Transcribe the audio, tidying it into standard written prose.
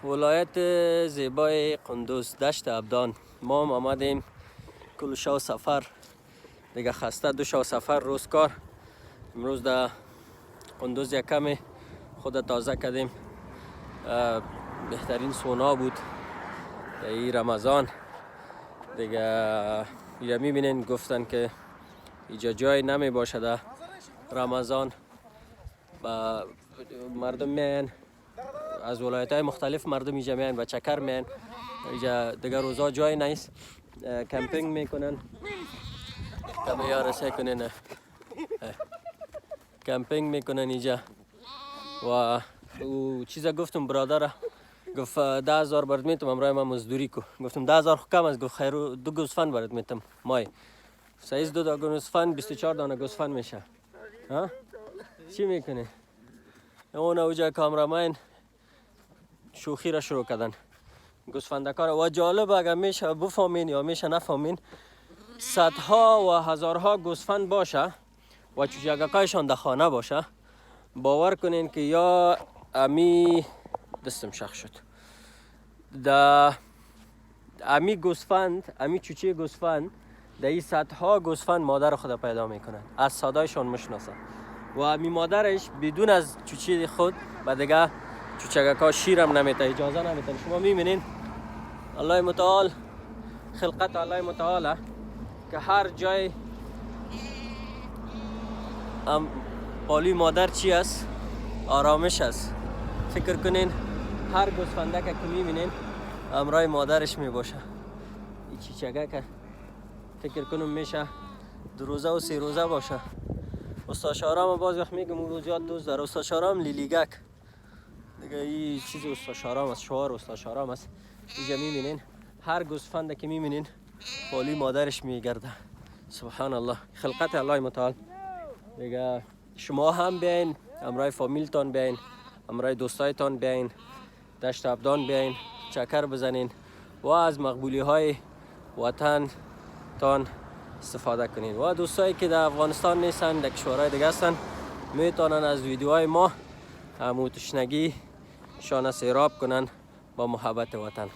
ولایت زیبای قندوز، دشت ابدان. ما هم آمدیم کل شو سفر دیگه، خسته 2 شو سفر روز کار. امروز در قندوز یک کمی خود تازه کردیم. بهترین سونا بود این رمضان دیگه. اینجا میبینین گفتن که اینجا جای نمی باشه در رمضان، و مردم میان از ولایت های مختلف، مردم اینجا میان و چکر میان. اینجا دیگه روزا جای نیست، کمپینگ میکنن. کمی یار سه کنین کمپینگ میکنن اینجا. و چیزا گفتم برادر، گفت 10,000 برات میتم امرای ما مزدوری کو. گفتم 10,000 کم است. گفت خیر 2 گوسفند برات میتم مای. سایز 2 گوسفند 24 دانه گوسفند میشه. ها چی میکنه؟ اون اوجا کامرامین شوخی را شروع کردن گوسفندکار. و جالب اگر میشه بفهمین یا میشه نفهمین، صدها و هزارها گوسفند باشه و چوچککایشان در خانه باشه، باور کنین که یا امی دستم شخ شد در امی گوسفند، امی چوچه گوسفند در این صدها گوسفند مادر خود پیدا میکنن، از صدایشان میشناسن. و امی مادرش بدون از چوچه خود و دیگه چوچککا شیرم نمیته، اجازه نمیتن. شما میبینین الله متعال، خلقت الله متعال که هر جای پالی مادر چی است؟ آرامش است. فکر کنین هر گوسفنده که میبینین امرای مادرش میباشه. این چیچگه که فکر کنم میشه 2 روزه و 3 روزه باشه. استاد شارام باز وقت میگم اون روز یاد دوست داره. استاد شارام لیلیگک دیگه، این چیز استاد شارام است، شعار استاد شارام است. اینجا میبینین هر گوسفنده که میبینین پالی مادرش میگرده. سبحان الله، خلقت الله متعال دیگه. شما هم بیاین، امرای فامیلتان بیاین، امرای دوستایتان بیاین، دشت ابدان بیاین، چکر بزنین و از مقبولی های وطن تان استفاده کنین. و دوستایی که در افغانستان نیستن، در کشورهای دیگه هستن، میتونن از ویدیوهای ما همو تشنگی شان سیراب کنن با محبت وطن.